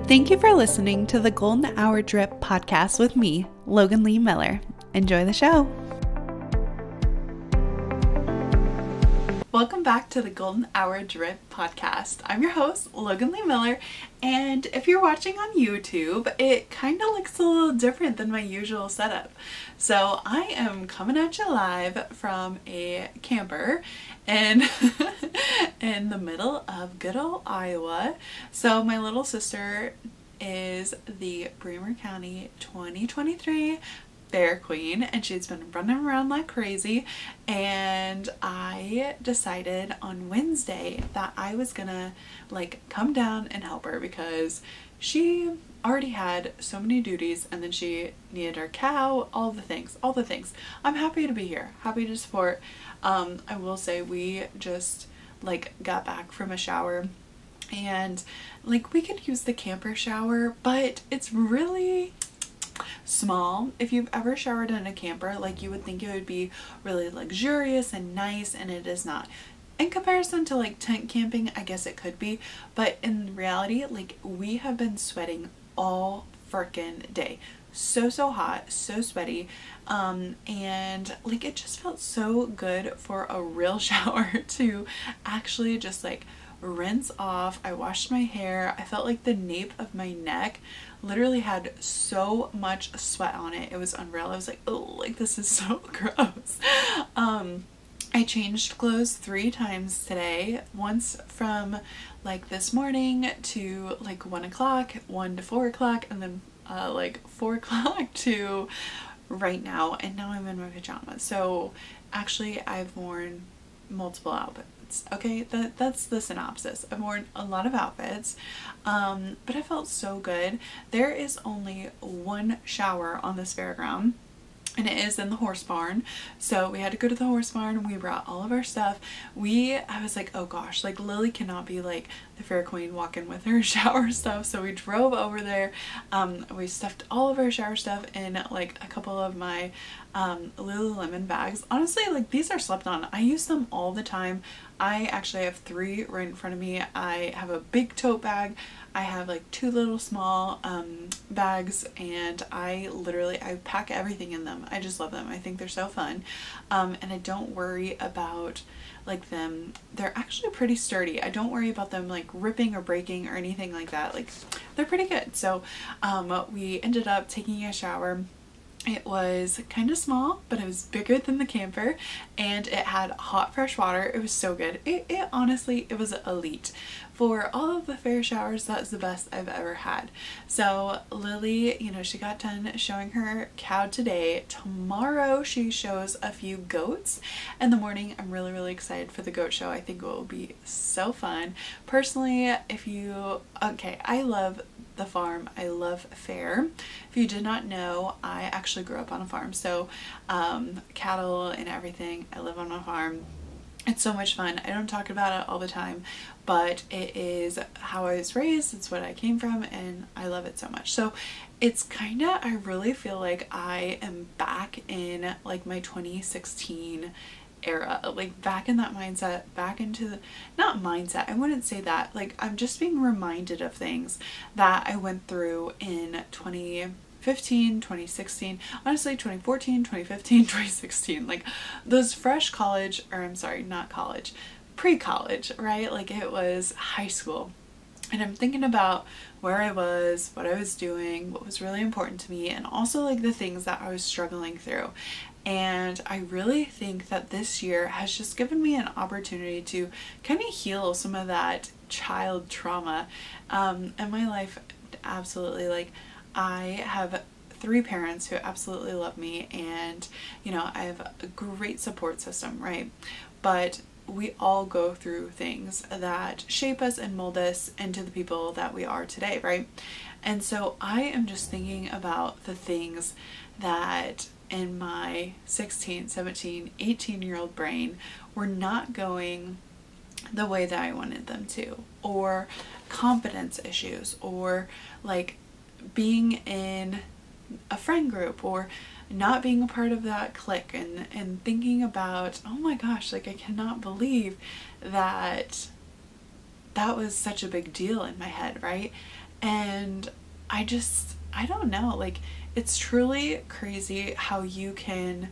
Thank you for listening to the Golden Hour Drip podcast with me, Logan Lee Miller. Enjoy the show. Welcome back to the Golden Hour Drip podcast. I'm your host, Logan Lee Miller, and if you're watching on YouTube, it kind of looks a little different than my usual setup. So I am coming at you live from a camper and in the middle of good old Iowa. So my little sister is the Bremer County 2023 Fair Queen, and she's been running around like crazy, and I decided on Wednesday that I was gonna come down and help her because she already had so many duties, and then she needed her cow, all the things. I'm happy to be here, happy to support. I will say we just got back from a shower, and we could use the camper shower, but it's really small. If you've ever showered in a camper, you would think it would be really luxurious and nice, and it is not. In comparison to tent camping, I guess it could be, but in reality, we have been sweating all frickin' day. So hot, so sweaty, and it just felt so good for a real shower to actually just rinse off. I washed my hair. I felt like the nape of my neck literally had so much sweat on it. It was unreal. I was like, oh, this is so gross. I changed clothes 3 times today. Once from this morning to 1 o'clock, 1 to 4 o'clock, and then 4 o'clock to right now, and now I'm in my pajamas. So actually I've worn multiple outfits. Okay, that's the synopsis. I've worn a lot of outfits, but I felt so good. There is only one shower on this fairground, and it is in the horse barn. So we had to go to the horse barn. We brought all of our stuff. I was like, oh gosh, Lily cannot be the fair queen walking with her shower stuff. So we drove over there. We stuffed all of our shower stuff in a couple of my Lululemon bags. Honestly, these are slept on. I use them all the time. I actually have 3 right in front of me. I have a big tote bag. I have 2 little small bags, and I pack everything in them. I just love them. I think they're so fun, and I don't worry about them. They're actually pretty sturdy. I don't worry about them ripping or breaking or anything like that. They're pretty good. So we ended up taking a shower. It was kind of small, but it was bigger than the camper, and it had hot fresh water. It was so good. It honestly, it was elite. For all of the fair showers, that's the best I've ever had. So Lily, she got done showing her cow today. Tomorrow she shows a few goats. In the morning, I'm really excited for the goat show. I think it will be so fun. Personally, I love the farm. I love fair. If you did not know, I actually grew up on a farm. So cattle and everything. I live on a farm. It's so much fun. I don't talk about it all the time, but it is how I was raised. It's what I came from, and I love it so much. So it's I really feel like I am back in my 2016 era, back in that mindset, back into the, not mindset, I wouldn't say that, I'm just being reminded of things that I went through in 2015, 2016, honestly 2014, 2015, 2016, those fresh college, or I'm sorry, not college, pre-college, right? It was high school. And I'm thinking about where I was, what I was doing, what was really important to me, and also the things that I was struggling through. And I really think that this year has just given me an opportunity to kind of heal some of that child trauma in my life. Absolutely. I have 3 parents who absolutely love me, and I have a great support system, right? But we all go through things that shape us and mold us into the people that we are today, right? And so I am just thinking about the things that in my 16, 17, 18-year-old brain were not going the way that I wanted them to, or confidence issues, or being in a friend group, or not being a part of that clique, and thinking about, oh my gosh, I cannot believe that that was such a big deal in my head, right? And I don't know, like, it's truly crazy how you can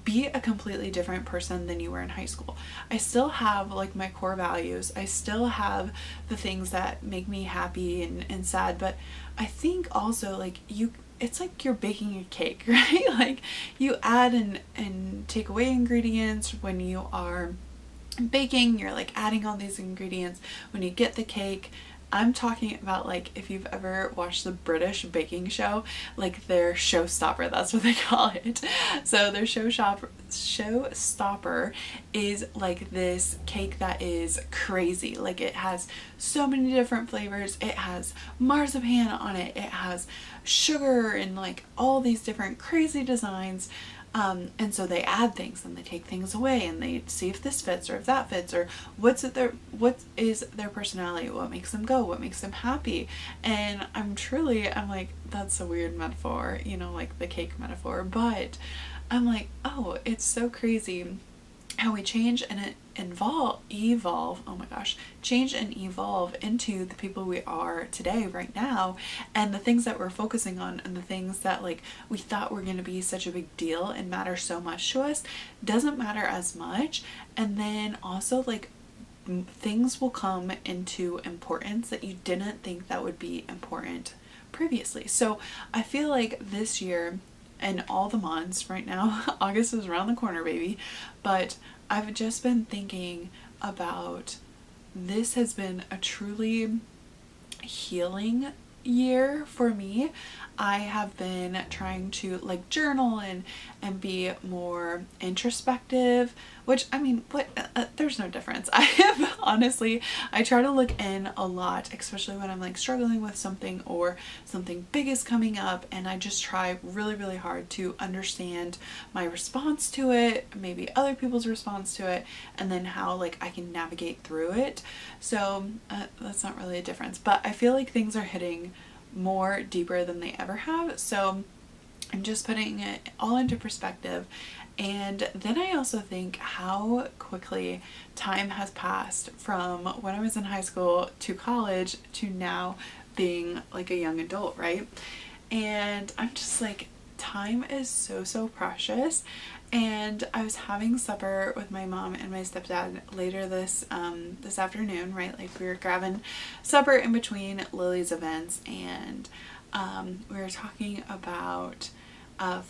be a completely different person than you were in high school. I still have like my core values. I still have the things that make me happy and sad, but I think also like it's like you're baking a cake, right? Like you add and take away ingredients when you are baking. You're like adding all these ingredients when you get the cake. I'm talking about like if you've ever watched the British baking show, like their showstopper, that's what they call it. So their showstopper is like this cake that is crazy. Like it has so many different flavors. It has marzipan on it. It has sugar and like all these different crazy designs. And so they add things and they take things away and they see if this fits or if that fits or what is their personality, what makes them go, what makes them happy. And I'm like, that's a weird metaphor, you know, like the cake metaphor, but I'm like, oh, it's so crazy how we change and evolve, oh my gosh, change and evolve into the people we are today, right now, and the things that we're focusing on and the things that like we thought were going to be such a big deal and matter so much to us doesn't matter as much. And then also like things will come into importance that you didn't think that would be important previously. So I feel like this year and all the months right now, August is around the corner, baby, but I've just been thinking about this has been a truly healing year for me. I have been trying to like journal and be more introspective, which I mean, there's no difference. I have honestly, I try to look in a lot, especially when I'm like struggling with something or something big is coming up, and I just try really, really hard to understand my response to it, maybe other people's response to it, and then how like I can navigate through it. So that's not really a difference, but I feel like things are hitting more deeper than they ever have. So I'm just putting it all into perspective. And then I also think how quickly time has passed from when I was in high school to college to now being like a young adult, right? And I'm just like, time is so precious. And I was having supper with my mom and my stepdad later this afternoon, right? Like we were grabbing supper in between Lily's events, and we were talking about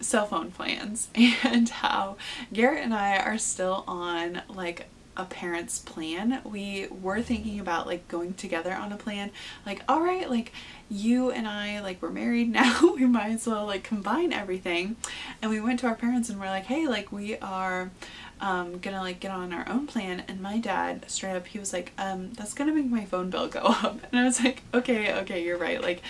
cell phone plans and how Garrett and I are still on like a parent's plan. We were thinking about like going together on a plan, like, all right, like you and I, like we're married now, we might as well like combine everything. And we went to our parents and we're like, hey, like we are gonna like get on our own plan. And my dad straight up, he was like, that's gonna make my phone bill go up. And I was like, okay, you're right, like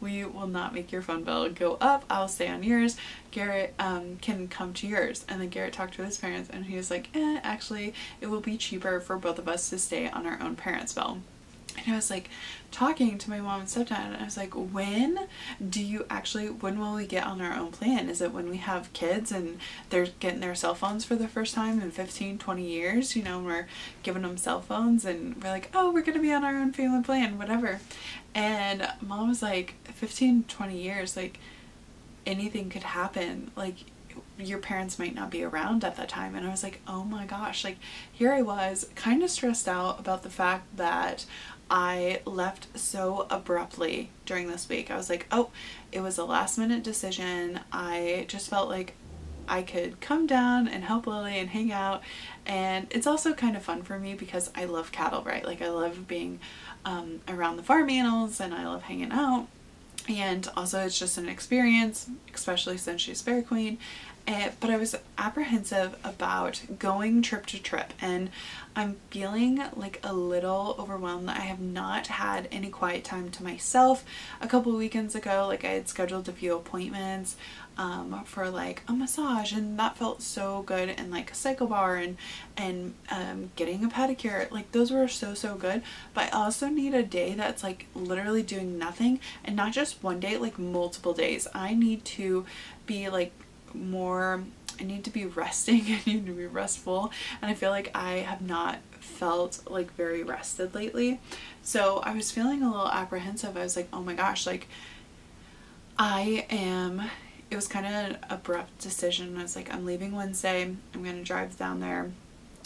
we will not make your phone bill go up, I'll stay on yours. Garrett can come to yours. And then Garrett talked to his parents and he was like, actually it will be cheaper for both of us to stay on our own parents' bill. And I was like talking to my mom and stepdad, and I was like, when will we get on our own plan? Is it when we have kids and they're getting their cell phones for the first time in 15-20 years, you know, and we're giving them cell phones and we're like, oh, we're gonna be on our own family plan, whatever. And mom was like, 15-20 years, like anything could happen, like your parents might not be around at that time. And I was like, oh my gosh, like here I was kind of stressed out about the fact that I left so abruptly during this week. I was like, oh, it was a last minute decision. I just felt like I could come down and help Lily and hang out. And it's also kind of fun for me because I love cattle, right? Like I love being around the farm animals and I love hanging out. And also it's just an experience, especially since she's Fairy Queen. But I was apprehensive about going trip to trip, and I'm feeling like a little overwhelmed that I have not had any quiet time to myself. A couple weekends ago, like I had scheduled a few appointments for like a massage, and that felt so good, and like a cycle bar and getting a pedicure, like those were so good. But I also need a day that's like literally doing nothing, and not just one day, like multiple days. I need to be like more I need to be resting. I need to be restful, and I feel like I have not felt like very rested lately. So I was feeling a little apprehensive. I was like, oh my gosh, like it was kind of an abrupt decision. I was like, I'm leaving Wednesday. I'm gonna drive down there.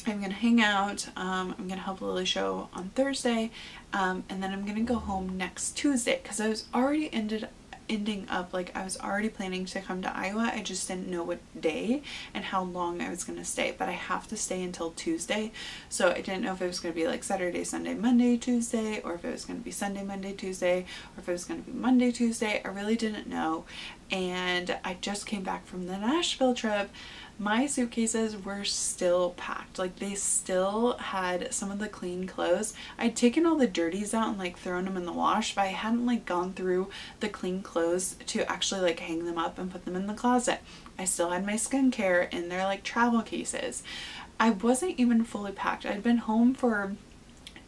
I'm gonna hang out. I'm gonna help Lily show on Thursday, and then I'm gonna go home next Tuesday, because I was already ending up, like, I was already planning to come to Iowa. I just didn't know what day and how long I was gonna stay, but I have to stay until Tuesday, so I didn't know if it was gonna be like Saturday, Sunday, Monday, Tuesday, or if it was gonna be Sunday, Monday, Tuesday, or if it was gonna be Monday, Tuesday. I really didn't know. And I just came back from the Nashville trip. My suitcases were still packed. Like, they still had some of the clean clothes. I'd taken all the dirties out and like thrown them in the wash, but I hadn't like gone through the clean clothes to actually like hang them up and put them in the closet. I still had my skincare in their like travel cases. I wasn't even fully packed. I'd been home for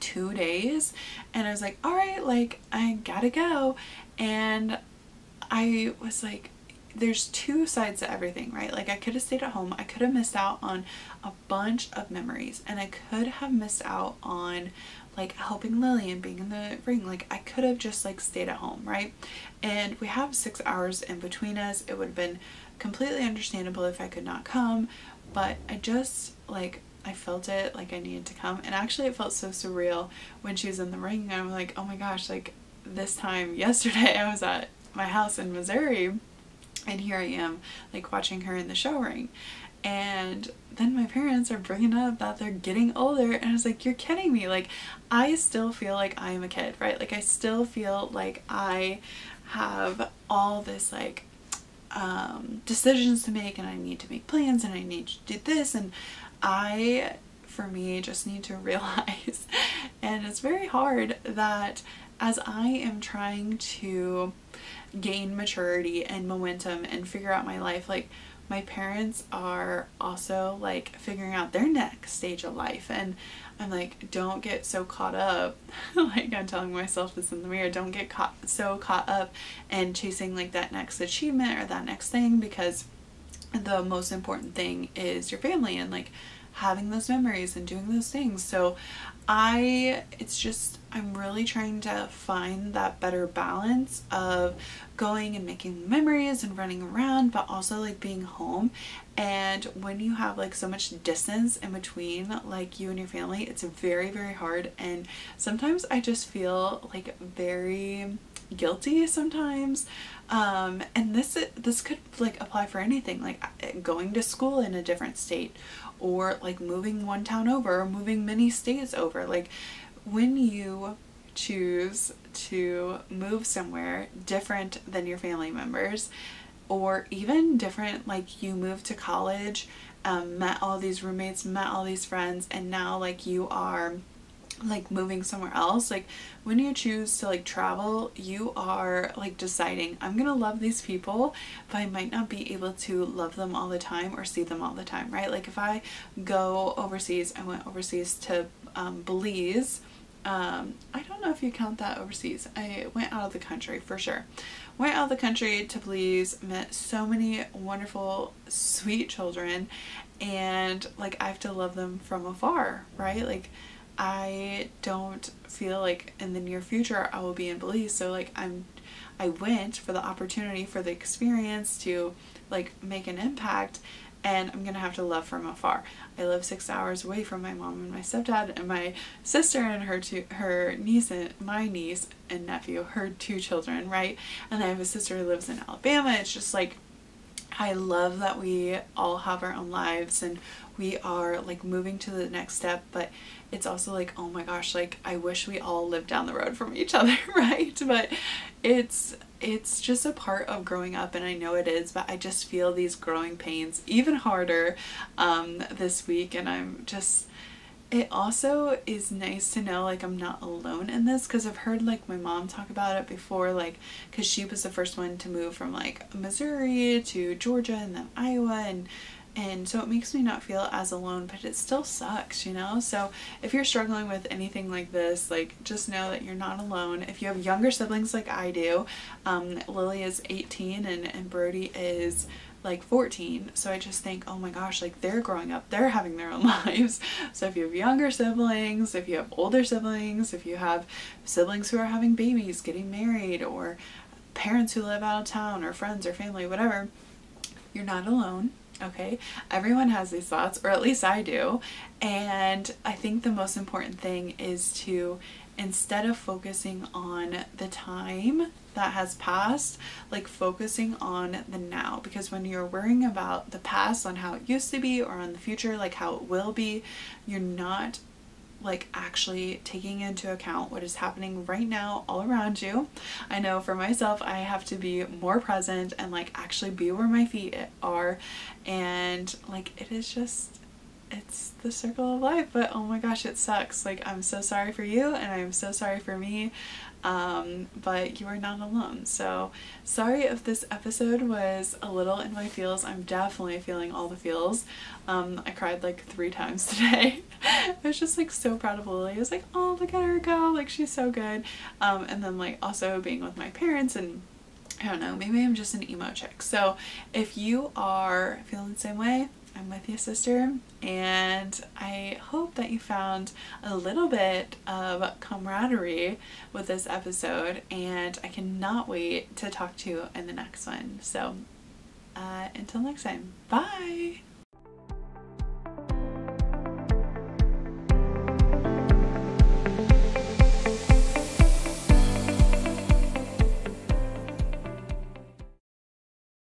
2 days, and I was like, all right, like, I gotta go. And I was like, there's two sides to everything, right? Like, I could have stayed at home. I could have missed out on a bunch of memories, and I could have missed out on like helping Lily and being in the ring. Like, I could have just like stayed at home, right? And we have 6 hours in between us. It would have been completely understandable if I could not come, but I just like, I felt it, like I needed to come. And actually it felt so surreal when she was in the ring, and I'm like, oh my gosh, like, this time yesterday I was at my house in Missouri, and here I am like watching her in the show ring, and then my parents are bringing up that they're getting older, and I was like, you're kidding me. Like, I still feel like I am a kid, right? Like, I still feel like I have all this like decisions to make, and I need to make plans, and I need to do this, and I, for me, just need to realize, and it's very hard, that as I am trying to gain maturity and momentum and figure out my life, like, my parents are also like figuring out their next stage of life, and I'm like, don't get so caught up like, I'm telling myself this in the mirror, don't get so caught up and chasing like that next achievement or that next thing, because the most important thing is your family and like having those memories and doing those things. So it's just, I'm really trying to find that better balance of going and making memories and running around, but also like being home. And when you have like so much distance in between like you and your family, it's very, very hard. And sometimes I just feel like very guilty sometimes. And this could like apply for anything, like going to school in a different state, or like moving one town over, or moving many states over. Like, when you choose to move somewhere different than your family members, or even different, like you moved to college, met all these roommates, met all these friends, and now like you are like moving somewhere else. Like, when you choose to like travel, you are like deciding, I'm gonna love these people, but I might not be able to love them all the time or see them all the time, right? Like, if I go overseas, I went overseas to Belize. I don't know if you count that overseas. I went out of the country for sure. Went out of the country to Belize, met so many wonderful, sweet children, and like, I have to love them from afar, right? Like, I don't feel like in the near future I will be in Belize, so like I went for the opportunity, for the experience to like make an impact, and I'm gonna have to love from afar. I live 6 hours away from my mom and my stepdad and my sister and her niece, and my niece and nephew, her 2 children, right? And I have a sister who lives in Alabama. It's just like, I love that we all have our own lives and we are like moving to the next step, but it's also like, oh my gosh, like, I wish we all lived down the road from each other, right? But it's just a part of growing up, and I know it is, but I just feel these growing pains even harder this week, and I'm just, it also is nice to know like I'm not alone in this, because I've heard like my mom talk about it before, like, because she was the first one to move from like Missouri to Georgia and then Iowa, and so it makes me not feel as alone, but it still sucks, you know? So if you're struggling with anything like this, like, just know that you're not alone. If you have younger siblings like I do, Lily is 18 and Brody is like 14. So I just think, oh my gosh, like they're growing up, they're having their own lives. So if you have younger siblings, if you have older siblings, if you have siblings who are having babies, getting married, or parents who live out of town, or friends or family, whatever, you're not alone. Okay, everyone has these thoughts, or at least I do. And I think the most important thing is to, instead of focusing on the time that has passed, like focusing on the now. Because when you're worrying about the past, on how it used to be, or on the future, like how it will be, you're not like actually taking into account what is happening right now all around you. I know for myself, I have to be more present and like actually be where my feet are, and like it is just, it's the circle of life. But oh my gosh, it sucks. Like I'm so sorry for you, and I'm so sorry for me, but you are not alone. So sorry if this episode was a little in my feels. I'm definitely feeling all the feels. I cried like 3 times today. I was just like so proud of Lily. I was like, oh, look at her go, like she's so good. And then like also being with my parents, and I don't know, maybe I'm just an emo chick. So if you are feeling the same way, I'm with you, sister, and I hope that you found a little bit of camaraderie with this episode, and I cannot wait to talk to you in the next one. So until next time, bye!